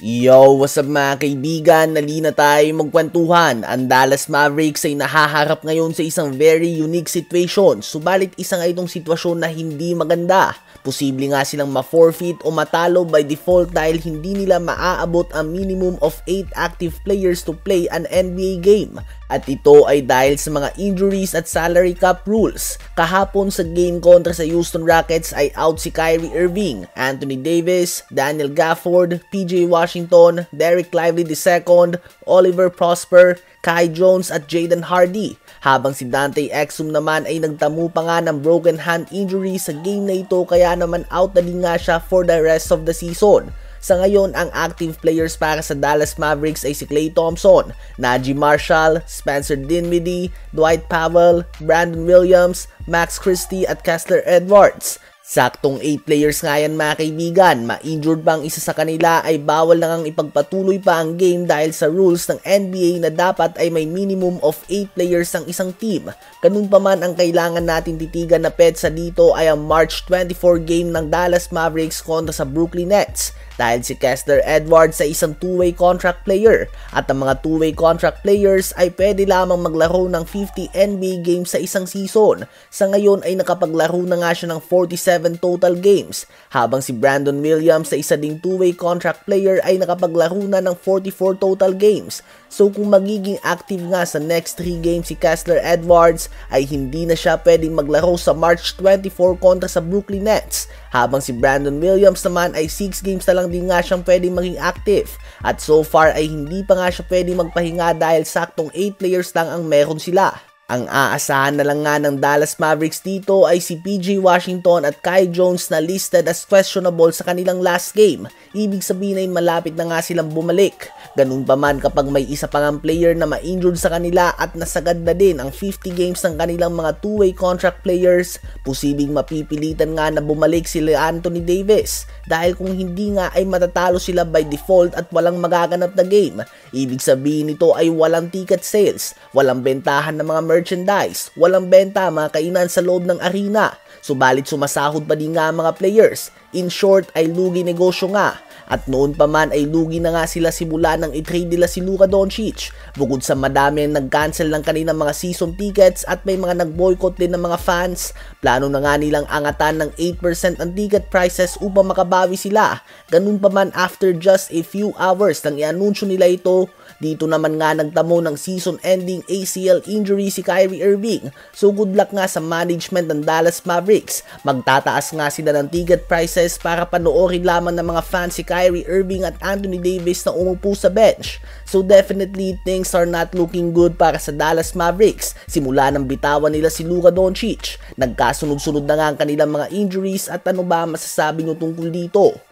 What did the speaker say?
Yo, what's up mga kaibigan? Nalina tayo magkwentuhan. Ang Dallas Mavericks ay nahaharap ngayon sa isang very unique situation. Subalit isa nga itong sitwasyon na hindi maganda. Posible nga silang ma-forfeit o matalo by default dahil hindi nila maaabot ang minimum of 8 active players to play an NBA game. At ito ay dahil sa mga injuries at salary cap rules. Kahapon sa game kontra sa Houston Rockets ay out si Kyrie Irving, Anthony Davis, Daniel Gafford, PJ Washington, Derek Lively II, Oliver Prosper, Kai Jones at Jaden Hardy. Habang si Dante Exum naman ay nagtamo pa nga ng broken hand injury sa game na ito kaya naman out na din nga siya for the rest of the season. Sa ngayon, ang active players para sa Dallas Mavericks ay si Klay Thompson, Najee Marshall, Spencer Dinwiddie, Dwight Powell, Brandon Williams, Max Christie at Kessler Edwards. Saktong 8 players nga yan mga kaibigan. Ma-injured bang isa sa kanila ay bawal na ngang ipagpatuloy pa ang game dahil sa rules ng NBA na dapat ay may minimum of 8 players ang isang team. Ganun pa man, ang kailangan natin titigan na petsa dito ay ang March 24 game ng Dallas Mavericks kontra sa Brooklyn Nets. Dahil si Kessler Edwards ay isang two-way contract player at ang mga two-way contract players ay pwede lamang maglaro ng 50 NBA games sa isang season. Sa ngayon ay nakapaglaro na nga siya ng 47 total games, habang si Brandon Williams na isa ding two-way contract player ay nakapaglaro na ng 44 total games. So kung magiging active nga sa next 3 games si Kessler Edwards ay hindi na siya pwedeng maglaro sa March 24 kontra sa Brooklyn Nets, habang si Brandon Williams naman ay 6 games na lang din nga siyang pwedeng maging active. At so far ay hindi pa nga siya pwedeng magpahinga dahil saktong 8 players lang ang meron sila. Ang aasahan na lang nga ng Dallas Mavericks dito ay si PJ Washington at Kai Jones na listed as questionable sa kanilang last game. Ibig sabihin ay malapit na nga silang bumalik. Ganun pa man, kapag may isa pang ang player na ma-injured sa kanila at nasagad na din ang 50 games ng kanilang mga two-way contract players, posibleng mapipilitan nga na bumalik sila Anthony Davis. Dahil kung hindi nga ay matatalo sila by default at walang magaganap na game. Ibig sabihin nito ay walang ticket sales, walang bentahan ng mga merchandise, walang benta mga kainan sa loob ng arena. Subalit sumasahod pa din nga mga players. In short ay lugi negosyo nga. At noon pa man ay lugi na nga sila simula nang i-trade nila si Luka Doncic. Bukod sa madami ang nag-cancel ng kanilang mga season tickets at may mga nag-boycott din ng mga fans, plano na nga nilang angatan ng 8% ang ticket prices upang makabawi sila. Ganun pa man, after just a few hours nang i-anunsyo nila ito, dito naman nga nagtamo ng season-ending ACL injury si Kyrie Irving. So good luck nga sa management ng Dallas Mavericks. Magtataas nga sila ng ticket prices para panoorin lamang ng mga fans si Kyrie Irving at Anthony Davis na umupo sa bench. So definitely things are not looking good para sa Dallas Mavericks. Simula nang bitawan nila si Luka Doncic, nagkasunod-sunod na nga ang kanilang mga injuries. At ano ba masasabi nyo tungkol dito?